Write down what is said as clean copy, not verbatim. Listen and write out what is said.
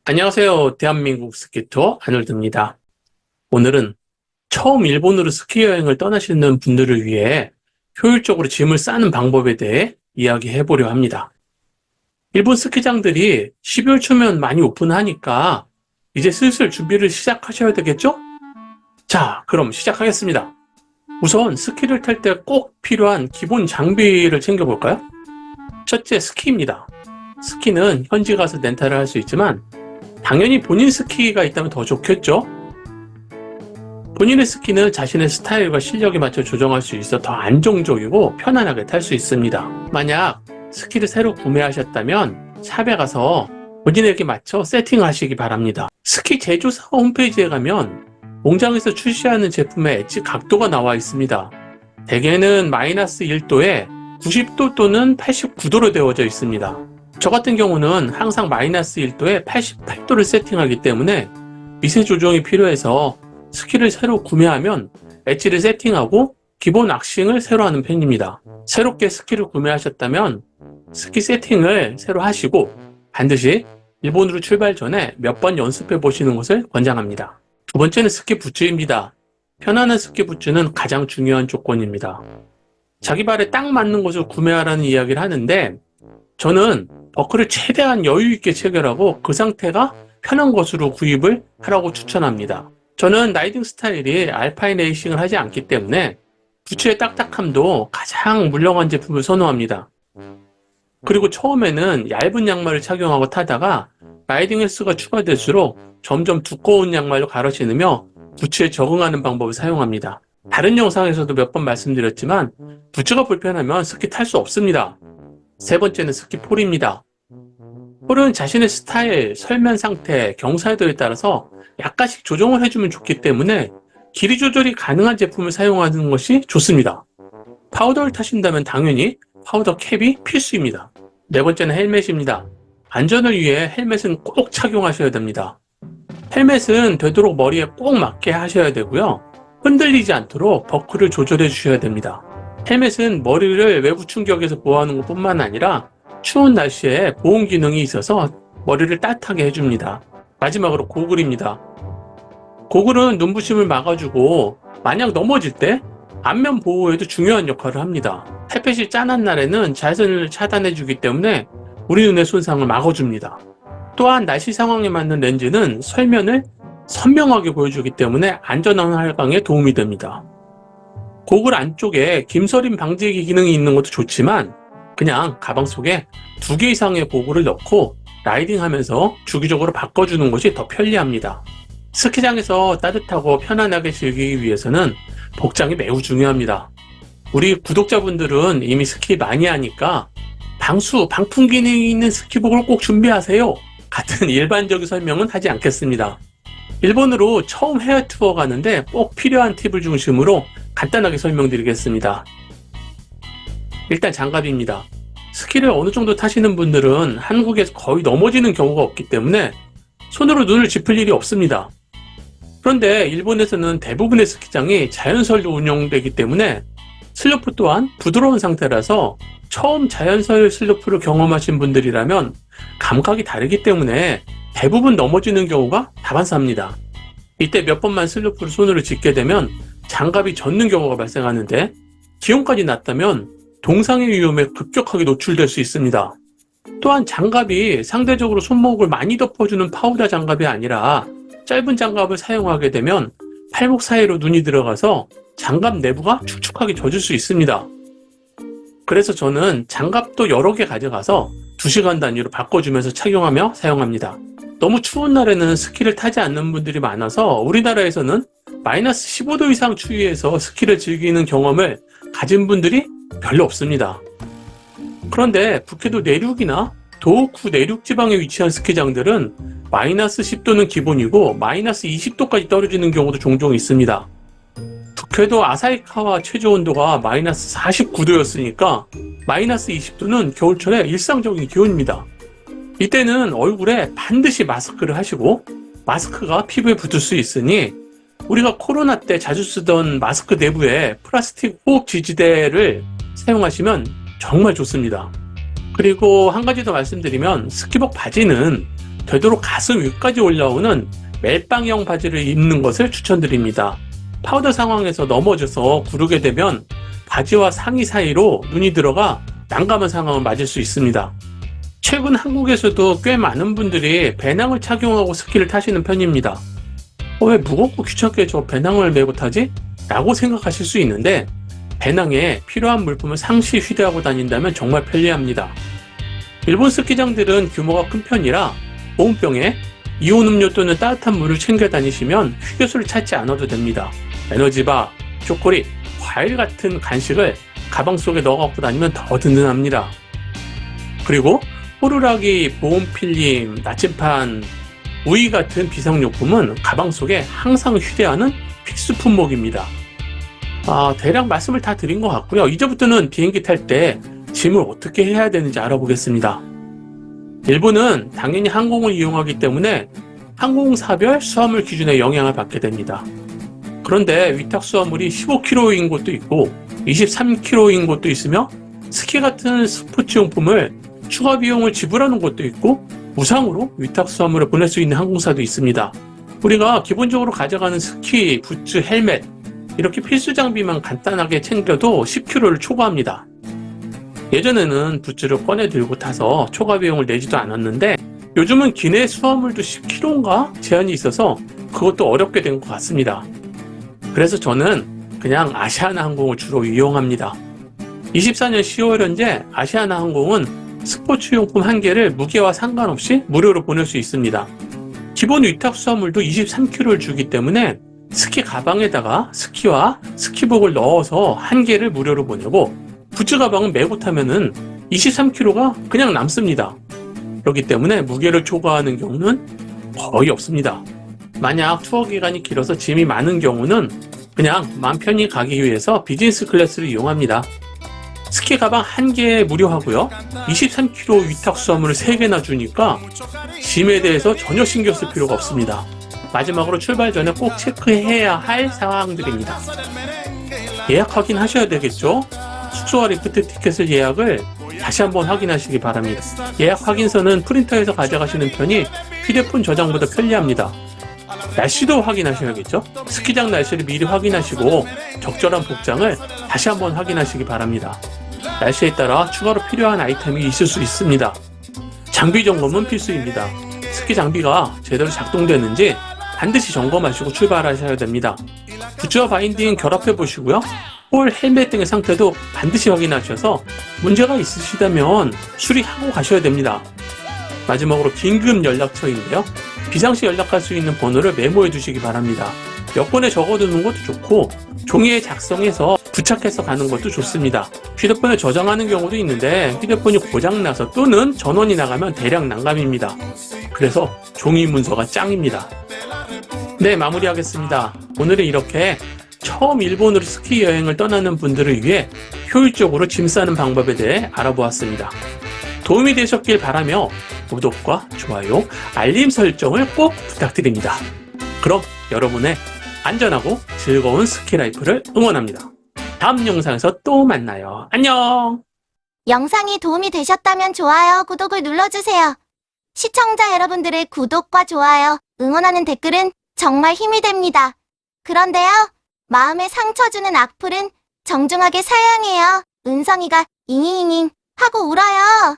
안녕하세요. 대한민국 스키 투어 아놀드입니다. 오늘은 처음 일본으로 스키 여행을 떠나시는 분들을 위해 효율적으로 짐을 싸는 방법에 대해 이야기해 보려 합니다. 일본 스키장들이 12월 초면 많이 오픈하니까 이제 슬슬 준비를 시작하셔야 되겠죠? 자, 그럼 시작하겠습니다. 우선 스키를 탈 때 꼭 필요한 기본 장비를 챙겨볼까요? 첫째, 스키입니다. 스키는 현지 가서 렌탈을 할 수 있지만 당연히 본인 스키가 있다면 더 좋겠죠? 본인의 스키는 자신의 스타일과 실력에 맞춰 조정할 수 있어 더 안정적이고 편안하게 탈 수 있습니다. 만약 스키를 새로 구매하셨다면 샵에 가서 본인에게 맞춰 세팅하시기 바랍니다. 스키 제조사 홈페이지에 가면 공장에서 출시하는 제품의 엣지 각도가 나와 있습니다. 대개는 마이너스 1도에 90도 또는 89도로 되어져 있습니다. 저 같은 경우는 항상 마이너스 1도에 88도를 세팅하기 때문에 미세 조정이 필요해서 스키를 새로 구매하면 엣지를 세팅하고 기본 왁싱을 새로 하는 편입니다. 새롭게 스키를 구매하셨다면 스키 세팅을 새로 하시고 반드시 일본으로 출발 전에 몇 번 연습해 보시는 것을 권장합니다. 두 번째는 스키 부츠입니다. 편안한 스키 부츠는 가장 중요한 조건입니다. 자기 발에 딱 맞는 것을 구매하라는 이야기를 하는데 저는 버클을 최대한 여유 있게 체결하고 그 상태가 편한 것으로 구입을 하라고 추천합니다. 저는 라이딩 스타일이 알파인 레이싱을 하지 않기 때문에 부츠의 딱딱함도 가장 물렁한 제품을 선호합니다. 그리고 처음에는 얇은 양말을 착용하고 타다가 라이딩 횟수가 추가될수록 점점 두꺼운 양말로 갈아 신으며 부츠에 적응하는 방법을 사용합니다. 다른 영상에서도 몇 번 말씀드렸지만 부츠가 불편하면 스키 탈 수 없습니다. 세 번째는 스키 폴입니다. 폴은 자신의 스타일, 설면 상태, 경사도에 따라서 약간씩 조정을 해주면 좋기 때문에 길이 조절이 가능한 제품을 사용하는 것이 좋습니다. 파우더를 타신다면 당연히 파우더 캡이 필수입니다. 네 번째는 헬멧입니다. 안전을 위해 헬멧은 꼭 착용하셔야 됩니다. 헬멧은 되도록 머리에 꼭 맞게 하셔야 되고요. 흔들리지 않도록 버클을 조절해 주셔야 됩니다. 헬멧은 머리를 외부 충격에서 보호하는 것뿐만 아니라 추운 날씨에 보온 기능이 있어서 머리를 따뜻하게 해줍니다. 마지막으로 고글입니다. 고글은 눈부심을 막아주고 만약 넘어질 때 안면 보호에도 중요한 역할을 합니다. 햇볕이 짠한 날에는 자외선을 차단해주기 때문에 우리 눈의 손상을 막아줍니다. 또한 날씨 상황에 맞는 렌즈는 설면을 선명하게 보여주기 때문에 안전한 활강에 도움이 됩니다. 고글 안쪽에 김서림 방지기 기능이 있는 것도 좋지만 그냥 가방 속에 2개 이상의 고글을 넣고 라이딩하면서 주기적으로 바꿔주는 것이 더 편리합니다. 스키장에서 따뜻하고 편안하게 즐기기 위해서는 복장이 매우 중요합니다. 우리 구독자분들은 이미 스키 많이 하니까 방풍 기능이 있는 스키복을 꼭 준비하세요 같은 일반적인 설명은 하지 않겠습니다. 일본으로 처음 해외 투어 가는데 꼭 필요한 팁을 중심으로 간단하게 설명드리겠습니다. 일단 장갑입니다. 스키를 어느 정도 타시는 분들은 한국에서 거의 넘어지는 경우가 없기 때문에 손으로 눈을 짚을 일이 없습니다. 그런데 일본에서는 대부분의 스키장이 자연설로 운영되기 때문에 슬로프 또한 부드러운 상태라서 처음 자연설 슬로프를 경험하신 분들이라면 감각이 다르기 때문에 대부분 넘어지는 경우가 다반사입니다. 이때 몇 번만 슬로프를 손으로 짚게 되면 장갑이 젖는 경우가 발생하는데 기온까지 낮다면 동상의 위험에 급격하게 노출될 수 있습니다. 또한 장갑이 상대적으로 손목을 많이 덮어주는 파우더 장갑이 아니라 짧은 장갑을 사용하게 되면 팔목 사이로 눈이 들어가서 장갑 내부가 축축하게 젖을 수 있습니다. 그래서 저는 장갑도 여러 개 가져가서 2시간 단위로 바꿔주면서 착용하며 사용합니다. 너무 추운 날에는 스키를 타지 않는 분들이 많아서 우리나라에서는 마이너스 15도 이상 추위에서 스키를 즐기는 경험을 가진 분들이 별로 없습니다. 그런데 북해도 내륙이나 도호쿠 내륙 지방에 위치한 스키장들은 마이너스 10도는 기본이고 마이너스 20도까지 떨어지는 경우도 종종 있습니다. 북해도 아사히카와 최저 온도가 마이너스 49도였으니까 마이너스 20도는 겨울철에 일상적인 기온입니다. 이때는 얼굴에 반드시 마스크를 하시고 마스크가 피부에 붙을 수 있으니 우리가 코로나 때 자주 쓰던 마스크 내부에 플라스틱 호흡 지지대를 사용하시면 정말 좋습니다. 그리고 한 가지 더 말씀드리면 스키복 바지는 되도록 가슴 위까지 올라오는 멜빵형 바지를 입는 것을 추천드립니다. 파우더 상황에서 넘어져서 구르게 되면 바지와 상의 사이로 눈이 들어가 난감한 상황을 맞을 수 있습니다. 최근 한국에서도 꽤 많은 분들이 배낭을 착용하고 스키를 타시는 편입니다. 왜 무겁고 귀찮게 저 배낭을 메고 타지? 라고 생각하실 수 있는데, 배낭에 필요한 물품을 상시 휴대하고 다닌다면 정말 편리합니다. 일본 스키장들은 규모가 큰 편이라 보온병에 이온 음료 또는 따뜻한 물을 챙겨 다니시면 휴게소를 찾지 않아도 됩니다. 에너지바, 초콜릿, 과일 같은 간식을 가방 속에 넣어 갖고 다니면 더 든든합니다. 그리고 호루라기, 보온 필름, 나침판, 우이 같은 비상용품은 가방 속에 항상 휴대하는 필수 품목입니다. 대략 말씀을 다 드린 것 같고요. 이제부터는 비행기 탈 때 짐을 어떻게 해야 되는지 알아보겠습니다. 일본은 당연히 항공을 이용하기 때문에 항공사별 수화물 기준에 영향을 받게 됩니다. 그런데 위탁 수화물이 15kg인 곳도 있고 23kg인 곳도 있으며, 스키 같은 스포츠용품을 추가 비용을 지불하는 곳도 있고 무상으로 위탁 수화물을 보낼 수 있는 항공사도 있습니다. 우리가 기본적으로 가져가는 스키, 부츠, 헬멧 이렇게 필수 장비만 간단하게 챙겨도 10kg를 초과합니다. 예전에는 부츠를 꺼내 들고 타서 초과 비용을 내지도 않았는데, 요즘은 기내 수화물도 10kg인가 제한이 있어서 그것도 어렵게 된 것 같습니다. 그래서 저는 그냥 아시아나 항공을 주로 이용합니다. 24년 10월 현재 아시아나 항공은 스포츠용품 1개를 무게와 상관없이 무료로 보낼 수 있습니다. 기본 위탁 수화물도 23kg를 주기 때문에 스키 가방에다가 스키와 스키복을 넣어서 1개를 무료로 보내고, 부츠 가방은 메고 타면은 23kg가 그냥 남습니다. 그렇기 때문에 무게를 초과하는 경우는 거의 없습니다. 만약 투어 기간이 길어서 짐이 많은 경우는 그냥 마음 편히 가기 위해서 비즈니스 클래스를 이용합니다. 스키 가방 1개 무료하고요. 23kg 위탁 수화물을 3개나 주니까 짐에 대해서 전혀 신경 쓸 필요가 없습니다. 마지막으로 출발 전에 꼭 체크해야 할 사항들입니다. 예약 확인하셔야 되겠죠? 숙소와 리프트 티켓을 예약을 다시 한번 확인하시기 바랍니다. 예약 확인서는 프린터에서 가져가시는 편이 휴대폰 저장보다 편리합니다. 날씨도 확인하셔야겠죠? 스키장 날씨를 미리 확인하시고 적절한 복장을 다시 한번 확인하시기 바랍니다. 날씨에 따라 추가로 필요한 아이템이 있을 수 있습니다. 장비 점검은 필수입니다. 스키 장비가 제대로 작동되는지 반드시 점검하시고 출발하셔야 됩니다. 부츠와 바인딩 결합해 보시고요. 홀, 헬멧 등의 상태도 반드시 확인하셔서 문제가 있으시다면 수리하고 가셔야 됩니다. 마지막으로 긴급 연락처인데요. 비상시 연락할 수 있는 번호를 메모해 두시기 바랍니다. 여권에 적어두는 것도 좋고 종이에 작성해서 부착해서 가는 것도 좋습니다. 휴대폰에 저장하는 경우도 있는데 휴대폰이 고장나서 또는 전원이 나가면 대략 난감입니다. 그래서 종이 문서가 짱입니다. 네, 마무리하겠습니다. 오늘은 이렇게 처음 일본으로 스키 여행을 떠나는 분들을 위해 효율적으로 짐 싸는 방법에 대해 알아보았습니다. 도움이 되셨길 바라며 구독과 좋아요, 알림 설정을 꼭 부탁드립니다. 그럼 여러분의 안전하고 즐거운 스키 라이프를 응원합니다. 다음 영상에서 또 만나요. 안녕! 영상이 도움이 되셨다면 좋아요, 구독을 눌러주세요. 시청자 여러분들의 구독과 좋아요, 응원하는 댓글은 정말 힘이 됩니다. 그런데요, 마음에 상처 주는 악플은 정중하게 사양해요. 은성이가 잉잉잉 하고 울어요.